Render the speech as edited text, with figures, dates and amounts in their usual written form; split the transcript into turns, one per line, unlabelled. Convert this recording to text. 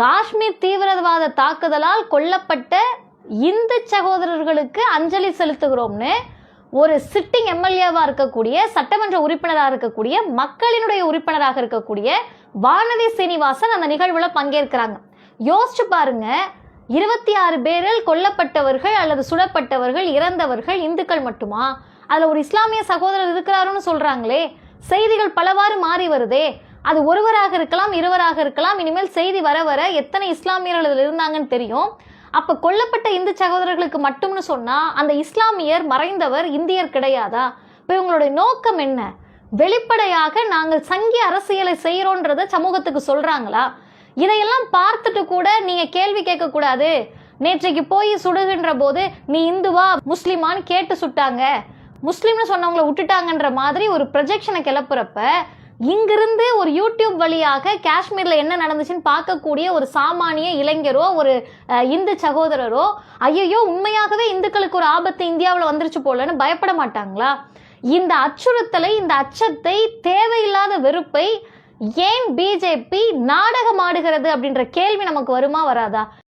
காஷ்மீர் தீவிரவாத தாக்குதலால் கொல்லப்பட்ட இந்து சகோதரர்களுக்கு அஞ்சலி செலுத்துகிறோம்னு ஒரு சிட்டிங் எம்எல்ஏவா இருக்கக்கூடிய, சட்டமன்ற உறுப்பினராக இருக்கக்கூடிய, மக்களினுடைய உறுப்பினராக இருக்கக்கூடிய வானதி சீனிவாசன் அந்த நிகழ்வுல பங்கேற்கிறாங்க. யோசிச்சு பாருங்க, 26 பேரில் கொல்லப்பட்டவர்கள் அல்லது சுடப்பட்டவர்கள், இறந்தவர்கள் இந்துக்கள் மட்டுமா? அதுல ஒரு இஸ்லாமிய சகோதரர் இருக்கிறாருன்னு சொல்றாங்களே. செய்திகள் பலவாறு மாறி வருதே. அது ஒருவராக இருக்கலாம், இருவராக இருக்கலாம். இனிமேல் செய்தி வர வர எத்தனை இஸ்லாமியர்கள் அதில் இருந்தாங்கன்னு தெரியும். அப்ப கொல்லப்பட்ட இந்து சகோதரர்களுக்கு மட்டும்னு சொன்னா அந்த இஸ்லாமியர் மறைந்தவர் இந்தியர் கிடையாதா? இப்ப இவங்களுடைய நோக்கம் என்ன? வெளிப்படையாக நாங்கள் சங்கி அரசியலை செய்யறோன்றத சமூகத்துக்கு சொல்றாங்களா? இதையெல்லாம் பார்த்துட்டு கூட நீங்க கேள்வி கேட்க கூடாது. நேற்றைக்கு போய் சுடுகின்ற போது நீ இந்துவா முஸ்லிமான்னு கேட்டு சுட்டாங்க, முஸ்லிம்னு சொன்னவங்களை விட்டுட்டாங்கன்ற மாதிரி ஒரு ப்ரொஜெக்ஷனை கிளப்புறப்ப, இங்கிருந்து ஒரு யூடியூப் வழியாக காஷ்மீர்ல என்ன நடந்துச்சுன்னு பார்க்கக்கூடிய ஒரு சாமானிய இளைஞரோ ஒரு இந்து சகோதரரோ ஐயோ உண்மையாகவே இந்துக்களுக்கு ஒரு ஆபத்து இந்தியாவில் வந்துருச்சு போலன்னு பயப்பட மாட்டாங்களா? இந்த அச்சுறுத்தலை, இந்த அச்சத்தை, தேவையில்லாத வெறுப்பை ஏன் பிஜேபி நாடகம் ஆடுகிறது அப்படின்ற கேள்வி நமக்கு வருமா வராதா?